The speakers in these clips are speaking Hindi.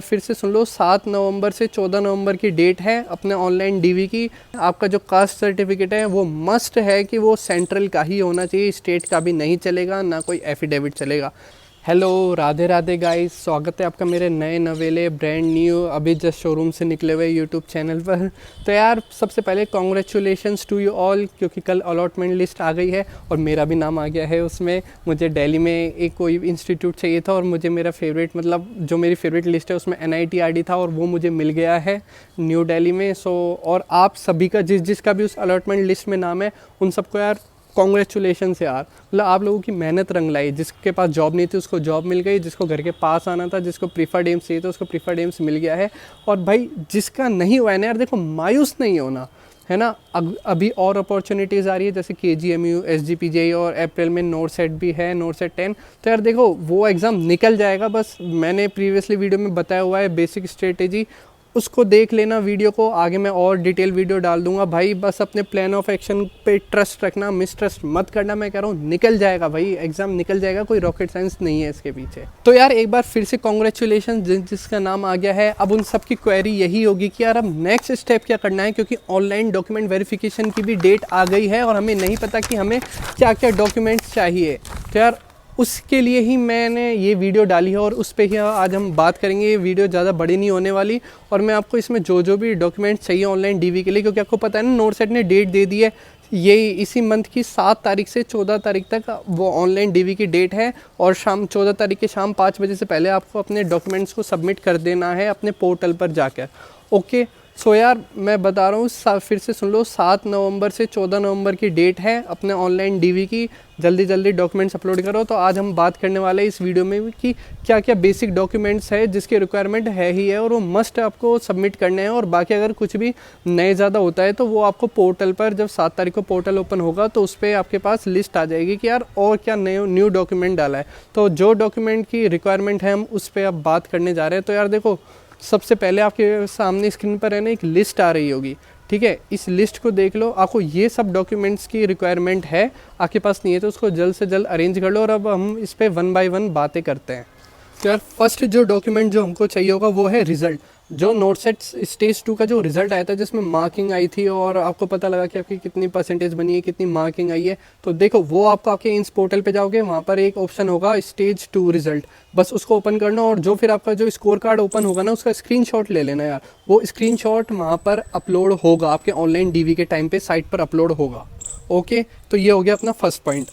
फिर से सुन लो, 7 नवंबर से 14 नवंबर की डेट है अपने ऑनलाइन डीवी की। आपका जो कास्ट सर्टिफिकेट है वो मस्ट है कि वो सेंट्रल का ही होना चाहिए, स्टेट का भी नहीं चलेगा, ना कोई एफिडेविट चलेगा। हेलो, राधे राधे गाइस, स्वागत है आपका मेरे नए नवेले ब्रांड न्यू अभी जस्ट शोरूम से निकले हुए यूट्यूब चैनल पर। तो यार सबसे पहले कॉन्ग्रेचुलेशंस टू यू ऑल, क्योंकि कल अलॉटमेंट लिस्ट आ गई है और मेरा भी नाम आ गया है उसमें। मुझे दिल्ली में एक कोई इंस्टीट्यूट चाहिए था और मुझे मेरा फेवरेट, मतलब जो मेरी फेवरेट लिस्ट है उसमें NITRD था और वो मुझे मिल गया है न्यू दिल्ली में। सो और आप सभी का जिसका भी उस अलॉटमेंट लिस्ट में नाम है उन सबको यार कॉन्ग्रेचुलेशंस यार। मतलब आप लोगों की मेहनत रंग लाई। जिसके पास जॉब नहीं थी उसको जॉब मिल गई, जिसको घर के पास आना था, जिसको प्रीफर्ड एम्स चाहिए था उसको प्रीफर्ड एम्स मिल गया है। और भाई जिसका नहीं हुआ है ना यार, देखो मायूस नहीं होना है ना। अभी और अपॉर्चुनिटीज़ आ रही है, जैसे KGMU, SGPJE और अप्रैल में नोट सेट भी है, नोट सेट 10। तो यार देखो वो एग्ज़ाम निकल जाएगा। बस मैंने प्रीवियसली वीडियो में बताया हुआ है बेसिक स्ट्रेटेजी, उसको देख लेना वीडियो को। आगे मैं और डिटेल वीडियो डाल दूंगा भाई। बस अपने प्लान ऑफ एक्शन पे ट्रस्ट रखना, मिसट्रस्ट मत करना। मैं कह रहा हूँ निकल जाएगा भाई, एग्जाम निकल जाएगा, कोई रॉकेट साइंस नहीं है इसके पीछे। तो यार एक बार फिर से कॉन्ग्रेचुलेशन जिसका नाम आ गया है। अब उन सब की क्वेरी यही होगी कि यार अब नेक्स्ट स्टेप क्या करना है, क्योंकि ऑनलाइन डॉक्यूमेंट वेरिफिकेशन की भी डेट आ गई है और हमें नहीं पता कि हमें क्या क्या डॉक्यूमेंट्स चाहिए। तो यार उसके लिए ही मैंने ये वीडियो डाली है और उस पर ही आज हम बात करेंगे। ये वीडियो ज़्यादा बड़ी नहीं होने वाली और मैं आपको इसमें जो भी डॉक्यूमेंट्स चाहिए ऑनलाइन डीवी के लिए, क्योंकि आपको पता है ना नोट सेट ने डेट दे दी है, ये इसी मंथ की 7 तारीख से 14 तारीख तक वो ऑनलाइन डीवी की डेट है। और शाम 14 तारीख के शाम 5 बजे से पहले आपको अपने डॉक्यूमेंट्स को सबमिट कर देना है अपने पोर्टल पर जाकर। ओके, सो यार मैं बता रहा हूँ, फिर से सुन लो, 7 नवंबर से 14 नवंबर की डेट है अपने ऑनलाइन डीवी की। जल्दी जल्दी डॉक्यूमेंट्स अपलोड करो। तो आज हम बात करने वाले हैं इस वीडियो में भी कि क्या क्या बेसिक डॉक्यूमेंट्स है जिसके रिक्वायरमेंट है ही है और वो मस्ट आपको सबमिट करने हैं। और बाकी अगर कुछ भी नए ज़्यादा होता है तो वो आपको पोर्टल पर, जब 7 तारीख को पोर्टल ओपन होगा तो उस पर आपके पास लिस्ट आ जाएगी कि यार और क्या न्यू डॉक्यूमेंट डाला है। तो जो डॉक्यूमेंट की रिक्वायरमेंट है हम उस पर अब बात करने जा रहे हैं। तो यार देखो, सबसे पहले आपके सामने स्क्रीन पर है ना एक लिस्ट आ रही होगी, ठीक है। इस लिस्ट को देख लो, आपको ये सब डॉक्यूमेंट्स की रिक्वायरमेंट है, आपके पास नहीं है तो उसको जल्द से जल्द अरेंज कर लो। और अब हम इस पर 1 बाय 1 बातें करते हैं। तो यार फर्स्ट जो डॉक्यूमेंट जो हमको चाहिए होगा वो है रिजल्ट। जो नोट सेट स्टेज 2 का जो रिजल्ट आया था जिसमें मार्किंग आई थी और आपको पता लगा कि आपकी कितनी परसेंटेज बनी है, कितनी मार्किंग आई है, तो देखो वो आपको आपके इंस पोर्टल पे जाओगे, वहाँ पर एक ऑप्शन होगा स्टेज 2 रिजल्ट, बस उसको ओपन करना और जो फिर आपका जो स्कोर कार्ड ओपन होगा ना उसका स्क्रीनशॉट ले लेना यार। वो स्क्रीनशॉट वहाँ पर अपलोड होगा, आपके ऑनलाइन डीवी के टाइम पे साइट पर अपलोड होगा। ओके, तो ये हो गया अपना फर्स्ट पॉइंट।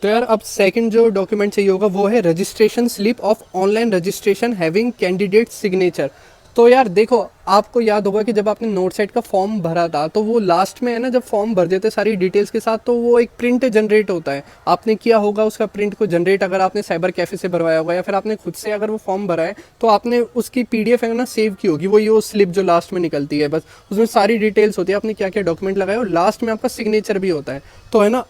तो यार अब सेकंड जो डॉक्यूमेंट चाहिए होगा वो है registration slip of online registration having candidate signature. तो यार देखो, आपको याद होगा कि जब आपने नोट सेट का फॉर्म भरा था तो वो लास्ट में है ना, जब फॉर्म भर देते सारी डिटेल्स के साथ तो वो एक प्रिंट जनरेट होता है। आपने किया होगा उसका प्रिंट को जनरेट, अगर आपने साइबर कैफे से भरवाया होगा या फिर आपने खुद से अगर वो फॉर्म भरा है तो आपने उसकी PDF है ना सेव की होगी, वो ये स्लिप जो लास्ट में निकलती है, बस उसमें सारी डिटेल्स होती है, आपने क्या क्या डॉक्यूमेंट लगाए और लास्ट में आपका सिग्नेचर भी होता है। तो है ना,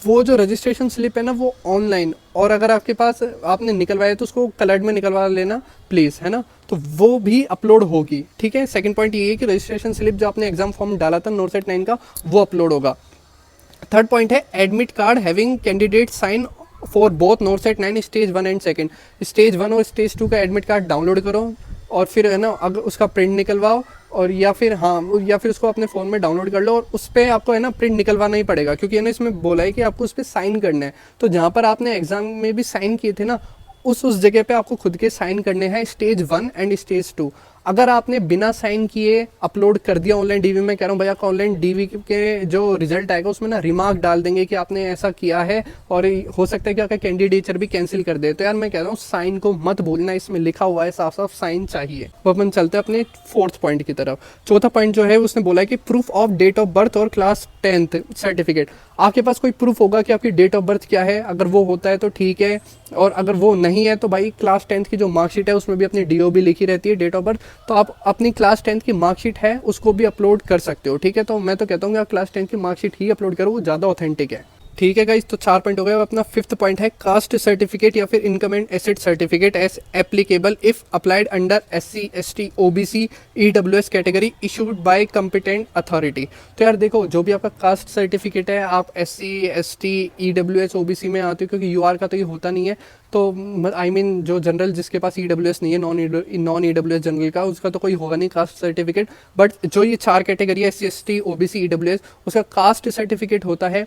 वो जो रजिस्ट्रेशन स्लिप है ना वो ऑनलाइन, और अगर आपके पास आपने निकलवाया तो उसको कलर्ड में निकलवा लेना प्लीज़, है ना, तो वो भी अपलोड होगी। ठीक है, सेकंड पॉइंट ये है कि रजिस्ट्रेशन स्लिप जो आपने एग्जाम फॉर्म डाला था नोट सेट 9 का वो अपलोड होगा। थर्ड पॉइंट है admit card having candidate sign for both NORCET 9 stage 1 and second. Stage 1 और स्टेज 2 का एडमिट कार्ड डाउनलोड करो और फिर है ना अगर उसका प्रिंट निकलवाओ, और या फिर उसको अपने फ़ोन में डाउनलोड कर लो और उस पर आपको है ना प्रिंट निकलवाना ही पड़ेगा, क्योंकि है ना इसमें बोला है कि आपको उस पर साइन करना है। तो जहाँ पर आपने एग्जाम में भी साइन किए थे ना उस जगह पे आपको खुद के साइन करने हैं, स्टेज 1 एंड स्टेज 2। अगर आपने बिना साइन किए अपलोड कर दिया ऑनलाइन डीवी में, कह रहा हूँ भैया ऑनलाइन डीवी के जो रिजल्ट आएगा उसमें ना रिमार्क डाल देंगे कि आपने ऐसा किया है और हो सकता है कि आपका कैंडिडेचर भी कैंसिल कर दे। तो यार मैं कह रहा हूँ साइन को मत भूलना, इसमें लिखा हुआ है साफ साफ साइन चाहिए। वो अपन चलते हैं अपने फोर्थ पॉइंट की तरफ। चौथा पॉइंट जो है उसने बोला है कि proof of date of birth और क्लास 10th सर्टिफिकेट। आपके पास कोई प्रूफ होगा कि आपकी डेट ऑफ बर्थ क्या है, अगर वो होता है तो ठीक है, और अगर वो नहीं है तो भाई क्लास 10th की जो मार्कशीट है उसमें भी अपनी DOB लिखी रहती है, डेट ऑफ बर्थ, तो आप अपनी क्लास 10th की मार्कशीट है उसको भी अपलोड कर सकते हो। ठीक है, तो मैं तो कहता हूँ कि आप क्लास 10th की मार्कशीट ही अपलोड करो, वो ज़्यादा ऑथेंटिक है। ठीक है गाइस, तो 4 पॉइंट हो गए। अब अपना 5th पॉइंट है कास्ट सर्टिफिकेट या फिर income and asset certificate as applicable if applied under SC ST OBC EWS category issued by competent authority. तो यार देखो, जो भी आपका कास्ट सर्टिफिकेट है, आप SC ST EWS OBC में आते हो, क्योंकि UR का तो ये होता नहीं है। तो आई मीन जो जनरल जिसके पास EWS नहीं है, नॉन EWS जनरल का, उसका तो कोई होगा नहीं कास्ट सर्टिफिकेट। बट जो ये 4 कैटेगरी है SC ST OBC EWS, उसका कास्ट सर्टिफिकेट होता है,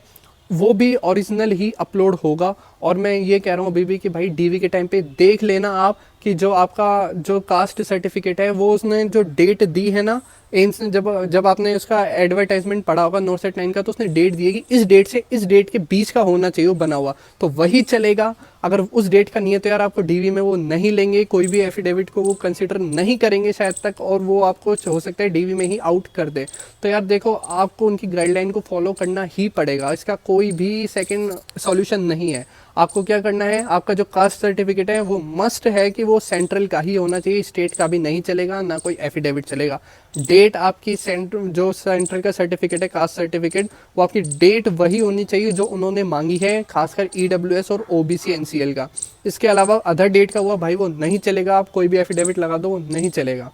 वो भी ओरिजिनल ही अपलोड होगा। और मैं ये कह रहा हूँ अभी भी कि भाई DV के टाइम पे देख लेना आप कि जो आपका जो कास्ट सर्टिफिकेट है, वो उसने जो डेट दी है ना, एम्स ने जब आपने उसका एडवर्टाइजमेंट पढ़ा होगा नॉर्सेट 9 का, तो उसने डेट दी है कि इस डेट से इस डेट के बीच का होना चाहिए वो बना हुआ, तो वही चलेगा। अगर उस डेट का नहीं है तो यार आपको DV में वो नहीं लेंगे, कोई भी एफिडेविट को वो कंसिडर नहीं करेंगे शायद तक, और वो आपको हो सकता है DV में ही आउट कर दे। तो यार देखो, आपको उनकी गाइडलाइन को फॉलो करना ही पड़ेगा, इसका कोई भी सेकंड सॉल्यूशन नहीं है। आपको क्या करना है, आपका जो कास्ट सर्टिफिकेट है वो मस्ट है कि वो सेंट्रल का ही होना चाहिए, स्टेट का भी नहीं चलेगा, ना कोई एफिडेविट चलेगा। डेट आपकी जो सेंट्रल का सर्टिफिकेट है कास्ट सर्टिफिकेट, वो आपकी डेट वही होनी चाहिए जो उन्होंने मांगी है, खासकर EWS और OBC NCL का। इसके अलावा अदर डेट का हुआ भाई वो नहीं चलेगा, आप कोई भी एफिडेविट लगा दो वो नहीं चलेगा,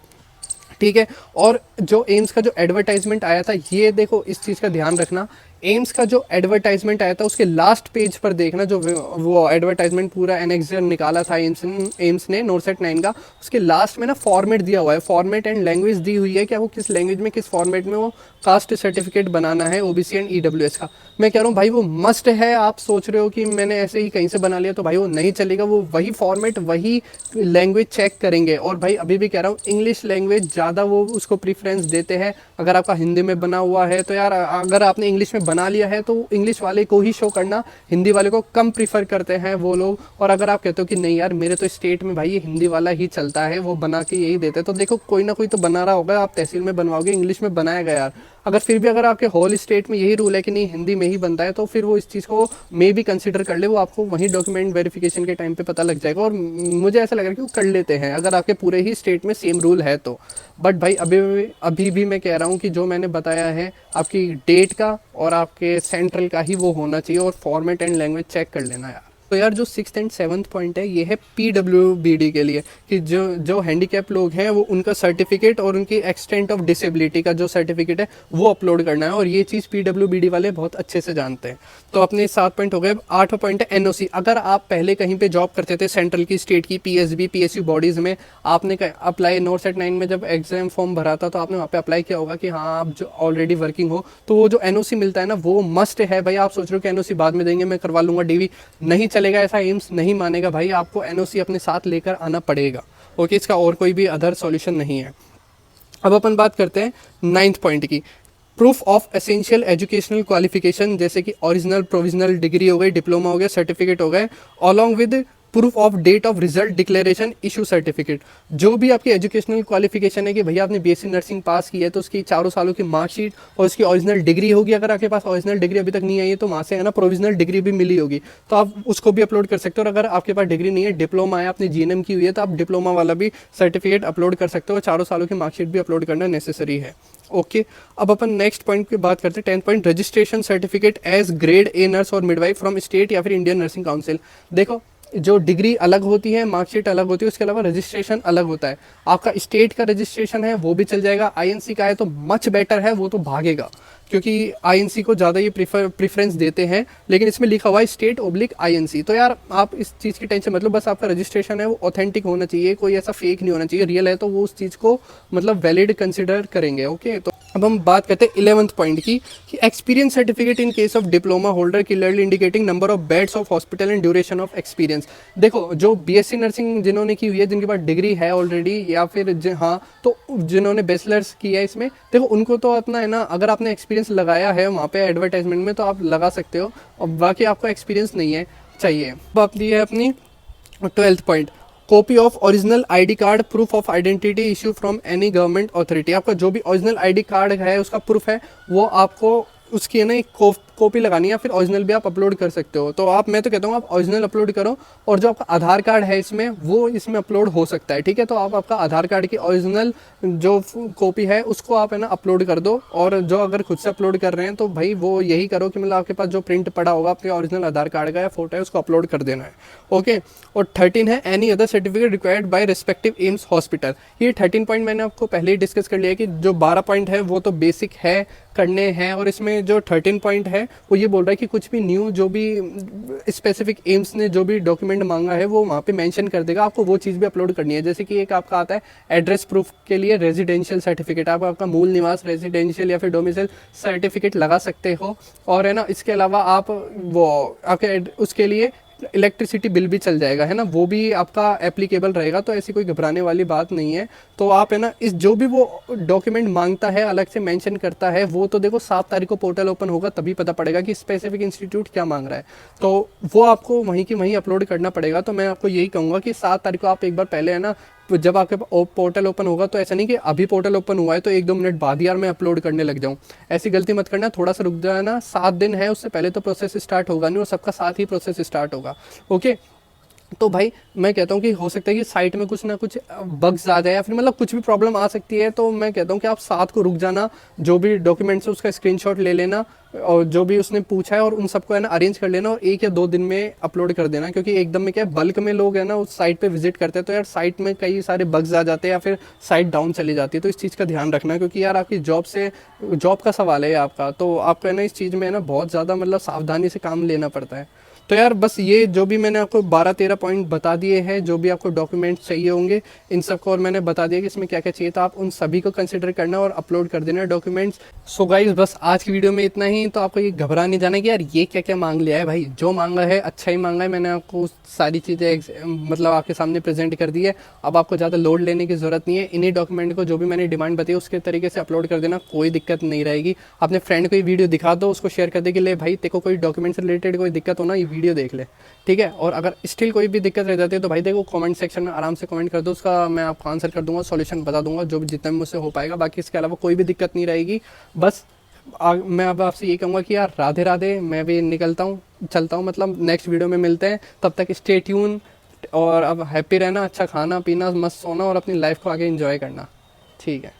ठीक है। और जो एम्स का जो एडवर्टाइजमेंट आया था, ये देखो इस चीज़ का ध्यान रखना, एम्स का जो एडवर्टाइजमेंट आया था उसके लास्ट पेज पर देखना, जो वो एडवर्टाइजमेंट पूरा एनेक्सर निकाला था एम्स ने नॉर्सेट 9 का, उसके लास्ट में ना फॉर्मेट दिया हुआ है, फॉर्मेट एंड लैंग्वेज दी हुई है, क्या वो किस लैंग्वेज में किस फॉर्मेट में वो कास्ट सर्टिफिकेट बनाना है OBC एंड EWS का। मैं कह रहा हूँ भाई वो मस्ट है। आप सोच रहे हो कि मैंने ऐसे ही कहीं से बना लिया, तो भाई वो नहीं चलेगा, वो वही फॉर्मेट वही लैंग्वेज चेक करेंगे। और भाई अभी भी कह रहा हूँ, इंग्लिश लैंग्वेज ज़्यादा वो उसको प्रीफरेंस देते हैं। अगर आपका हिंदी में बना हुआ है तो यार, अगर आपने इंग्लिश में बना लिया है तो इंग्लिश वाले को ही शो करना, हिंदी वाले को कम प्रीफर करते हैं वो लोग। और अगर आप कहते हो कि नहीं यार मेरे तो स्टेट में भाई ये हिंदी वाला ही चलता है, वो बना के यही देते हैं, तो देखो कोई ना कोई तो बना रहा होगा, आप तहसील में बनवाओगे, इंग्लिश में बनाएगा यार। अगर फिर भी अगर आपके होल स्टेट में यही रूल है कि नहीं हिंदी में ही बनता है, तो फिर वो इस चीज़ को मे भी कंसिडर कर ले, वो आपको वहीं डॉक्यूमेंट वेरिफिकेशन के टाइम पे पता लग जाएगा। और मुझे ऐसा लग रहा है कि वो कर लेते हैं अगर आपके पूरे ही स्टेट में सेम रूल है तो। बट भाई अभी भी मैं कह रहा हूँ कि जो मैंने बताया है, आपकी डेट का और आपके सेंट्रल का ही वो होना चाहिए, और फॉर्मेट एंड लैंग्वेज चेक कर लेना यार। तो यार जो 6th एंड 7th पॉइंट है, ये है PWBD के लिए, कि जो हैंडीकैप लोग हैं वो उनका सर्टिफिकेट और उनकी एक्सटेंट ऑफ डिसेबिलिटी का जो सर्टिफिकेट है वो अपलोड करना है, और ये चीज़ PWBD वाले बहुत अच्छे से जानते हैं। तो अपने 7 पॉइंट हो गए। 8वां पॉइंट है NOC। अगर आप पहले कहीं पे जॉब करते थे, सेंट्रल की, स्टेट की, PSB PSU बॉडीज़ में, आपने अप्लाई नॉर्सेट 9 में जब एग्जाम फॉर्म भरा था, तो आपने वहाँ पे अप्लाई किया होगा कि हाँ आप जो ऑलरेडी वर्किंग हो, तो वो जो NOC मिलता है ना, वो मस्ट है भाई। आप सोच रहे हो कि NOC बाद में देंगे, मैं करवा लूँगा DV, नहीं चलेगा, ऐसा एम्स नहीं मानेगा भाई। आपको NOC अपने साथ लेकर आना पड़ेगा, ओके। इसका और कोई भी अदर सॉल्यूशन नहीं है। अब अपन बात करते हैं 9th पॉइंट की, proof of essential educational qualification, जैसे कि ओरिजिनल प्रोविजनल डिग्री हो गई, डिप्लोमा हो गया, सर्टिफिकेट हो गए, along with proof of date of result declaration issue certificate. जो भी आपकी एजुकेशनल क्वालिफिकेशन है कि भैया आपने BSc नर्सिंग पास की है, तो उसकी 4 सालों की मार्कशीट और उसकी ओरिजिनल डिग्री होगी। अगर आपके पास ओरिजिनल डिग्री अभी तक नहीं आई है, तो वहाँ से है ना प्रोविजनल डिग्री भी मिली होगी, तो आप उसको भी अपलोड कर सकते हो। और अगर आपके पास डिग्री नहीं है, डिप्लोमा है, आपने GNM की हुई है, तो आप डिप्लोमा वाला भी सर्टिफिकेट अपलोड कर सकते हो, 4 सालों की मार्कशीट भी अपलोड करना नेसेसरी है, ओके। अब अपन नेक्स्ट पॉइंट की बात करते हैं, 10th point, registration certificate as grade A nurse और मिडवाइफ फ्रॉम स्टेट या फिर इंडियन नर्सिंग काउंसिल। देखो, जो डिग्री अलग होती है, मार्कशीट अलग होती है, उसके अलावा रजिस्ट्रेशन अलग होता है। आपका स्टेट का रजिस्ट्रेशन है वो भी चल जाएगा, INC का है तो मच बेटर है, वो तो भागेगा, क्योंकि INC को ज़्यादा ये प्रेफरेंस देते हैं। लेकिन इसमें लिखा हुआ है स्टेट /INC, तो यार आप इस चीज़ की टेंशन मतलब, बस आपका रजिस्ट्रेशन है वो ऑथेंटिक होना चाहिए, कोई ऐसा फेक नहीं होना चाहिए, रियल है तो वो उस चीज़ को मतलब वैलिड कंसिडर करेंगे, ओके। तो अब हम बात करते हैं 11th पॉइंट की, कि experience certificate in case of diploma holder clearly indicating number of beds of hospital and duration of experience. देखो, जो BSc नर्सिंग जिन्होंने की हुई है, जिनके पास डिग्री है ऑलरेडी, या फिर हाँ तो जिन्होंने बैचलर्स किया है इसमें, देखो उनको तो अपना है ना, अगर आपने एक्सपीरियंस लगाया है वहाँ पे एडवर्टाइजमेंट में तो आप लगा सकते हो, और बाकी आपको एक्सपीरियंस नहीं है चाहिए। अब आप दी है अपनी 12th point, copy of original ID card proof of identity issue from any government authority. आपका जो भी ओरिजिनल ID कार्ड है उसका प्रूफ है, वो आपको उसकी है ना एक कॉपी लगानी है, फिर ओरिजिनल भी आप अपलोड कर सकते हो। तो मैं तो कहता हूँ आप ओरिजिनल अपलोड करो, और जो आपका आधार कार्ड है इसमें वो इसमें अपलोड हो सकता है, ठीक है। तो आप आपका आधार कार्ड की ओरिजिनल जो कॉपी है उसको आप है ना अपलोड कर दो। और जो अगर खुद से अपलोड कर रहे हैं तो भाई वो यही करो कि मतलब आपके पास जो प्रिंट पड़ा होगा आपके ओरिजिनल आधार कार्ड का या फोटो है उसको अपलोड कर देना है, ओके। और 13 है any other certificate required by respective AIIMS hospital. ये 13 पॉइंट मैंने आपको पहले ही डिस्कस कर लिया कि जो 12 पॉइंट है वो तो बेसिक है, करने हैं। और इसमें जो 13 पॉइंट है वो ये बोल रहा है कि कुछ भी न्यू जो भी स्पेसिफिक एम्स ने जो भी डॉक्यूमेंट मांगा है वो वहाँ पे मेंशन कर देगा, आपको वो चीज़ भी अपलोड करनी है। जैसे कि एक आपका आता है एड्रेस प्रूफ के लिए रेजिडेंशियल सर्टिफिकेट, आप आपका मूल निवास रेजिडेंशियल या फिर डोमिसाइल सर्टिफिकेट लगा सकते हो। और है ना इसके अलावा आप वो आपके उसके लिए इलेक्ट्रिसिटी बिल भी चल जाएगा, है ना, वो भी आपका एप्लीकेबल रहेगा। तो ऐसी कोई घबराने वाली बात नहीं है। तो आप है ना इस जो भी वो डॉक्यूमेंट मांगता है अलग से मेंशन करता है, वो तो देखो 7 तारीख को पोर्टल ओपन होगा तभी पता पड़ेगा कि स्पेसिफिक इंस्टीट्यूट क्या मांग रहा है। तो वो आपको वहीं की वहीं अपलोड करना पड़ेगा। तो मैं आपको यही कहूँगा कि 7 तारीख को आप एक बार पहले है ना, तो जब आपके पोर्टल ओपन होगा तो ऐसा नहीं कि अभी पोर्टल ओपन हुआ है तो 1-2 मिनट बाद यार मैं अपलोड करने लग जाऊं, ऐसी गलती मत करना। थोड़ा सा रुक जाना, 7 दिन है उससे पहले तो प्रोसेस स्टार्ट होगा नहीं, और सबका साथ ही प्रोसेस स्टार्ट होगा, ओके। तो भाई मैं कहता हूँ कि हो सकता है कि साइट में कुछ ना कुछ बग्स आ जाए या फिर मतलब कुछ भी प्रॉब्लम आ सकती है। तो मैं कहता हूँ कि आप 7 को रुक जाना, जो भी डॉक्यूमेंट्स है उसका स्क्रीनशॉट ले लेना, और जो भी उसने पूछा है और उन सबको है ना अरेंज कर लेना, और 1 या 2 दिन में अपलोड कर देना। क्योंकि एकदम में क्या है, बल्क में लोग है ना उस साइट पे विजिट करते हैं तो यार साइट में कई सारे बग्स आ जाते हैं या फिर साइट डाउन चली जाती है। तो इस चीज़ का ध्यान रखना, क्योंकि यार आपकी जॉब का सवाल है आपका, तो आपको है ना इस चीज़ में है ना बहुत ज़्यादा मतलब सावधानी से काम लेना पड़ता है। तो यार बस ये जो भी मैंने आपको 12-13 पॉइंट बता दिए हैं, जो भी आपको डॉक्यूमेंट्स चाहिए होंगे इन सबको, और मैंने बता दिया कि इसमें क्या क्या चाहिए, तो आप उन सभी को कंसिडर करना और अपलोड कर देना डॉक्यूमेंट्स। सो गाइस बस आज की वीडियो में इतना ही। तो आपको ये घबरा नहीं जाना कि यार ये क्या क्या मांग लिया है, भाई जो मांगा है अच्छा ही मांगा है। मैंने आपको सारी चीज़ें मतलब आपके सामने प्रेजेंट कर दी है। अब आपको ज़्यादा लोड लेने की ज़रूरत नहीं है। इन्हीं डॉक्यूमेंट को जो भी मैंने डिमांड बताई उसके तरीके से अपलोड कर देना, कोई दिक्कत नहीं रहेगी। अपने फ्रेंड को ये वीडियो दिखा दो, उसको शेयर कर दे कि ले भाई तेको कोई डॉक्यूमेंट से रिलेटेड कोई दिक्कत हो ना, ये वीडियो देख ले, ठीक है। और अगर स्टिल कोई भी दिक्कत रह जाती है तो भाई देखो कमेंट सेक्शन में आराम से कमेंट कर दो, उसका मैं आपको आंसर कर दूंगा, सॉल्यूशन बता दूंगा जो भी जितना भी मुझसे हो पाएगा। बाकी इसके अलावा कोई भी दिक्कत नहीं रहेगी। बस मैं अब आपसे ये कहूँगा कि यार राधे राधे, मैं भी निकलता हूँ, चलता हूँ, मतलब नेक्स्ट वीडियो में मिलते हैं। तब तक स्टे ट्यून, और अब हैप्पी रहना, अच्छा खाना पीना, मस्त सोना और अपनी लाइफ को आगे एंजॉय करना, ठीक है।